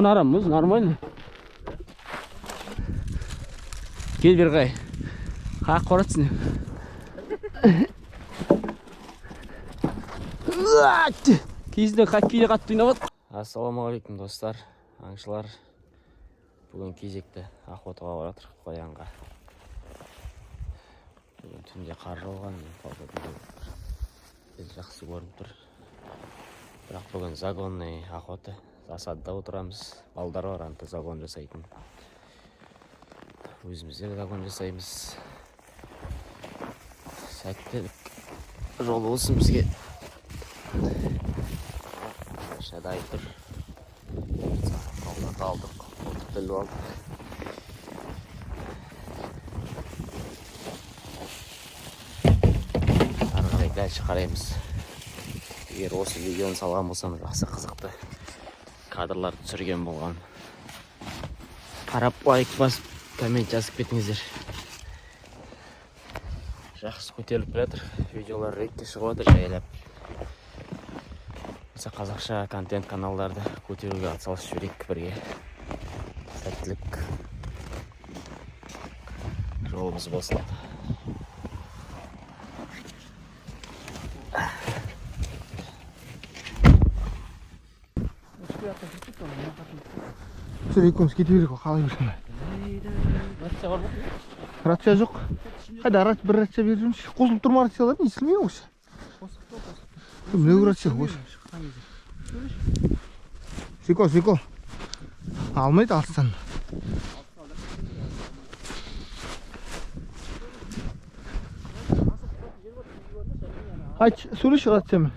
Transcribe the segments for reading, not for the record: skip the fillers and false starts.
Арамыз, нормально. Кел бергай. Қақ қоратсың. Кезді хоккейде қатты ойнап. Ассалаумағалейкум достар, аңшылар. Бүгін кезекті охотаға баратыр қоянға. Бүгін түнде қар жауған, жақсы көрініп тұр. Бірақ бүгін загонный охота. Засадда отырамыз. Балдар бар, анты загон жасайтын. Өзіміздер загон жасаймыз. Сәттілік жол болсын бізге. Шадай тұр. Қалдық алдық. Қолтық біліп алдық. Арғарай дәлші қараймыз. Егер осы видеоны салған болсам, жақсы қызықты кадрлар түсірген болған. Қарап лайк басып, коммент жазып кетіңіздер. Жақсы көтеріліп келатыр. Видеолар рейтке шығып отыр жайлап. Осы қазақша контент каналдарды көтеруге атсалысып жіберейік бірге. Сәттілік жолымыз болсын. Екеуміз кете берейік қой, қалай берсін. Рация жоқ. Қайда бір рация беріп жүрмінші. Қосылып тұрма рациялар не естілмей осы? Міне рация осы. Сико. Алмайды алыстан. Айт, сөйлеші рациямен.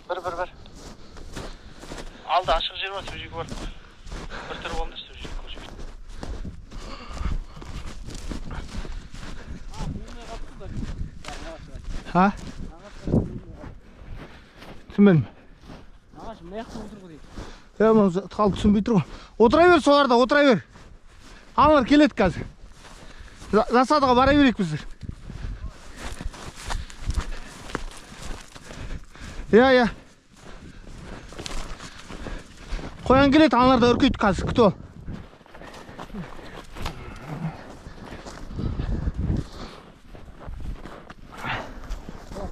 Бір. Алды ашық жер бар, сөжегі бар. Bir tür olmuş söjegi көшіп. Ha? Түсінбедім. Ағаш, мына жақта отыр ғой дейді. Қалды түсінбей тұр ғой. Отыра бер соларда, отыра бер. Аналар келеді қазір. Засадыға бара берейік біздер. Я. Қоян келеді, аналарда үркейді қазір, күті ол.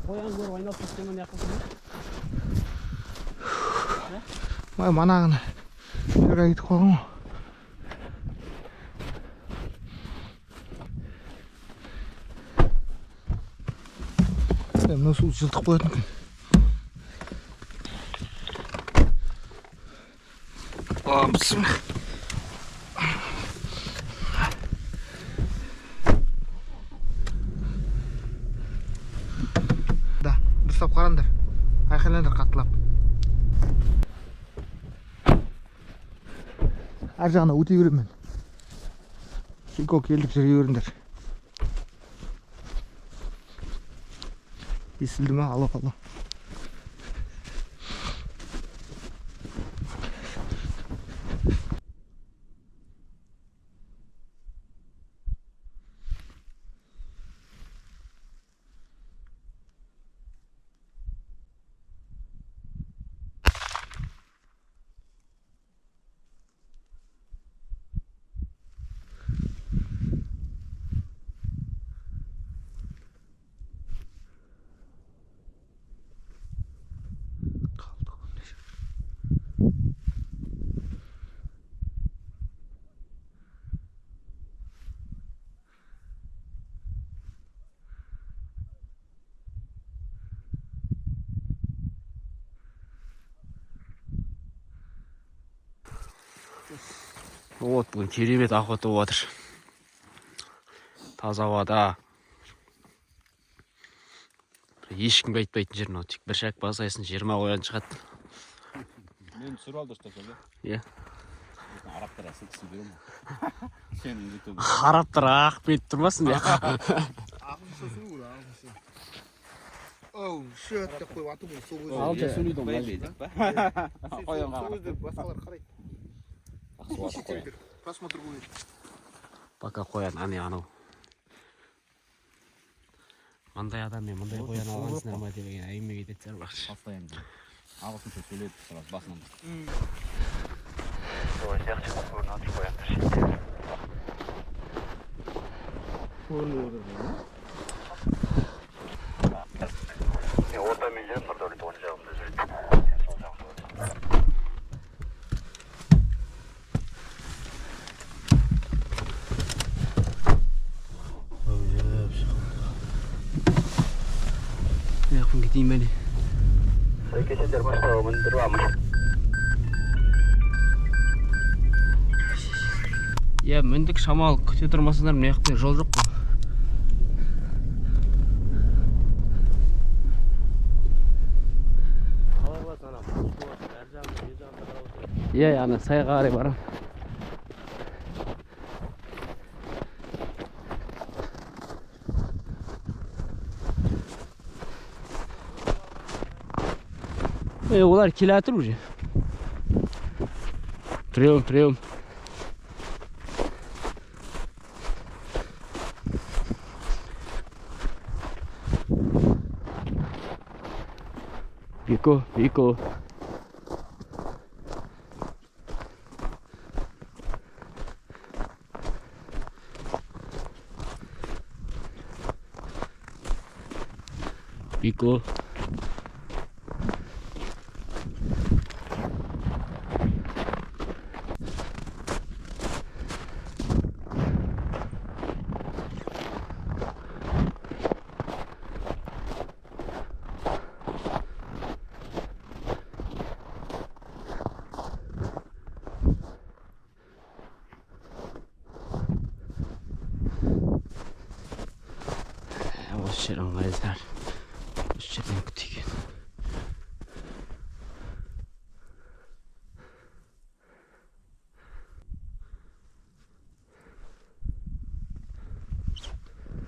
Қоян көріп айналып кеткеннен яқылсын. Манағына бірге кетіп қалған ғой. Мына су жылтық болатын күн. Bismillah. Да, дұрыстап қараңдар. Айқайлаңдар қатылап. Әр жағына өте беремін мен. Сико келдік жүре беріңдер. Естілді ме? Алла. Вот, бүгін керемет охота болып отыр. Таза ауада. Ешкімге айтпайтын жер мынау, тек бір шәк басайсын 20 қоян шығады. Мен түсіріп алды что ли? Иә. Арабтар асыл кісі берем. Сенің ютуб. Арабтар ақпет тұрмасын деп. Ағымшы су ғой, ағымшы. Оу, шөт деп қойып атып ол сол өзі. Алда сөйлейді ол. Қоянға. Сол өзі басқалар қарайды. Просмотр будет. Пока қоян, анау. Мындай адам мен мындай қоян алғансыңдар ма деген әңгіме кетеді сәл бақшы. Постоянно. ағылшынша сөйледі сразу басынан. Ой, сияқты орнатып қоямыз. Мен ортамен жүріп, Нұрдәулет оң жағымда жүреді. Сен сол жағында отырсың. Яқын кетейін бәле. Сәйкесендер бастауымын дұрвамын. Я міндік шамал күте тұрмасыңдар, мына жақта жол жоқ қой. Иә, ана сайға қарай барам. Олар келе жатыр уже. Прием. Бико. Осы жер ыңғайлар. Осы жерден күтейін.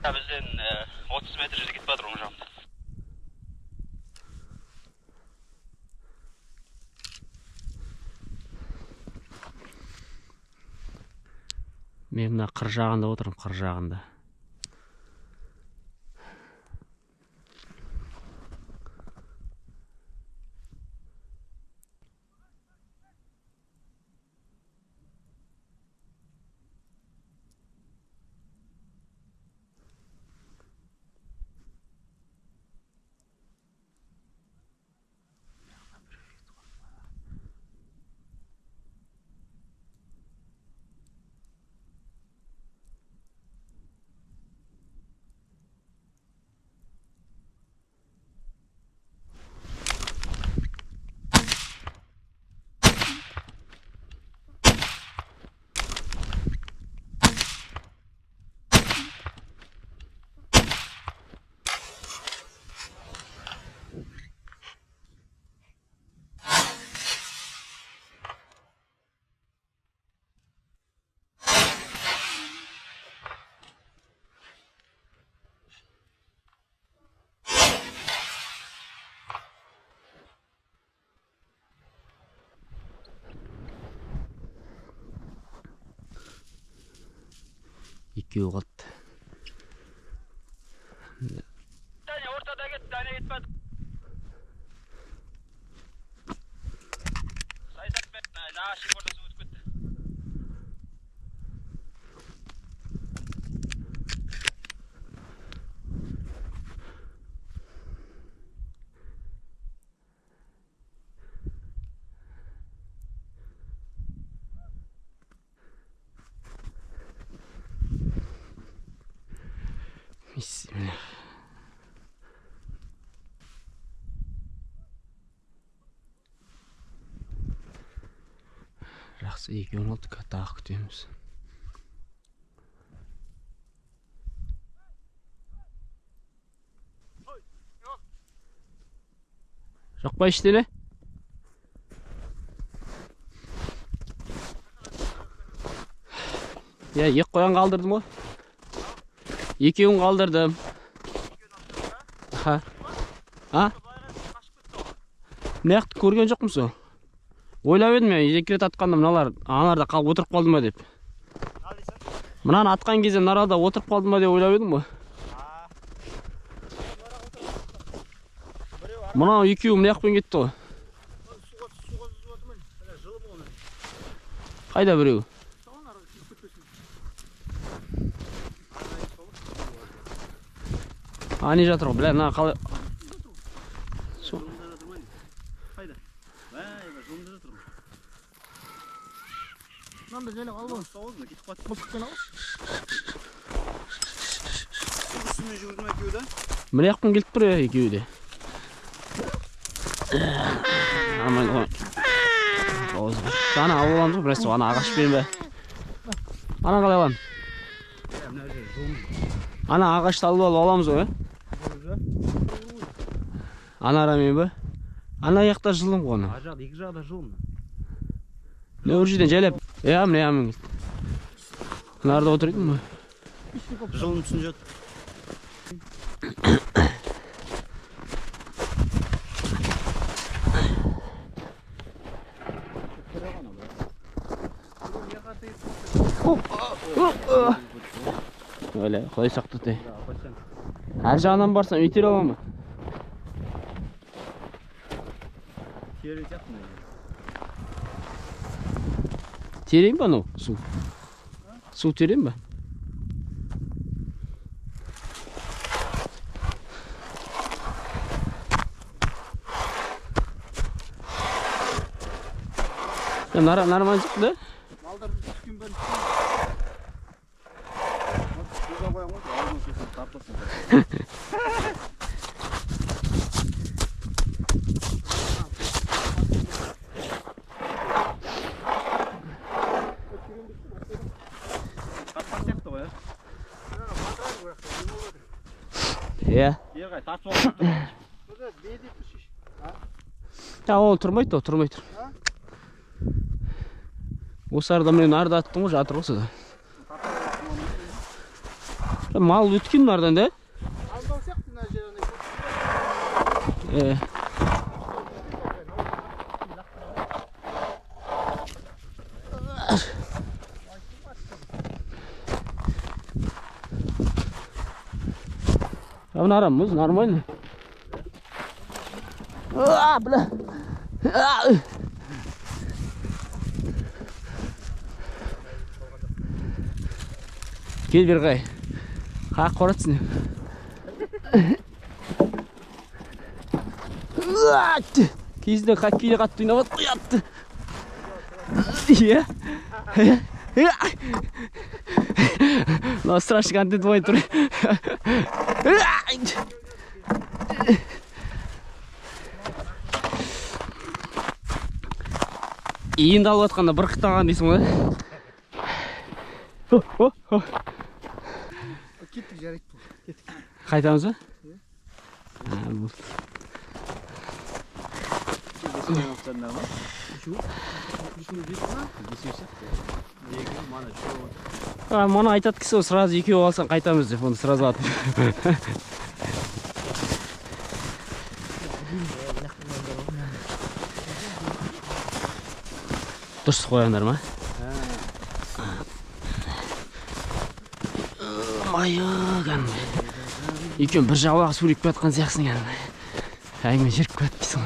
Бізден 30 метр жерде кетіп жатыр оң жағымда. Мен мына қыр жағында отырмын, қыр жағында. Екеуі қалды. Тәне ортада кет, тәне кетпеді. Сайсатпен, нағашық ортасы өтіп кетті. Bismillah. Жақсы, екеуін алдық, тағы күтеміз. Жоқ па іштеле? Я, екі қоян қалдырдым ғой. Екеуін қалдырдым. А? Неяқты көрген жоқ мұсың? Ойлап едім мен, екі рет атқанда мыналар аналарда қалып отырып қалды ма деп. Мынаны атқан кезде мыналарда отырып қалды ма деп ойлап едім ғой. Мынау екеуі мына жақпен кетті ғой. Қайда біреу? Ани жатыр ғой, бля, мына қалай... Қайда? Жолында жатыр ғой. Мынандай жайлап алып алыңыз. Сауыз мына кетіп қалды. Мылтықпен алыңыз. Үстімен жүрдім екеуі да. Міне яқпен келіп тұр екеуі де. Нормально ғой. Ана алып аламыз ғой, біресе ана ағаш берін бе? Ана қалай алам? Ана ағашты алып аламыз ғой, ана арамен бе? Ана яқта жылым ғой ана. Ажақ, екі жағда жылым. Не бір жерден жайлап? Міне ямен келді. Нарда отырайын ба? Жылым түсін жат. Öyle, kolay saktı de. Her жағынан барсам итер аламын ба? Тере жатмын. Терейін ба анау су? Су терейін ба? Нормально çıktı da. Малдар түскен бәрін. Көзі қоян ғой, алдын сөзін тартылсын. Тартқан сияқты ғой, Ya. Ерғай, тартып алып тұр. Ya ол тұрмайды, тұрмайды. Осы арада мен нарда аттым ғой, жатыр осы да. Мал өткен нардан да? Алдау сияқты мына жеріне. Abi aramız normal. Bля. Gel bir gay. Ha koratsın. Kizde kakkiyle kattığına bak yattı. Ya. No strašný kanty tvoj tur. Иінді алып атқанда бір қытаған дейсің ғой. Кеттік, жарайды бұл. Кеттік. Қайтамыз ба? Мана айтады кісі, сразу екеу алсаң қайтамыз деп, оны сразу алады. Дұрыс қояндар ма? Майыған. Екеуін бір жағалағы сөйлеп кетқан сияқсың әңгіме жеріп кетті дейсің.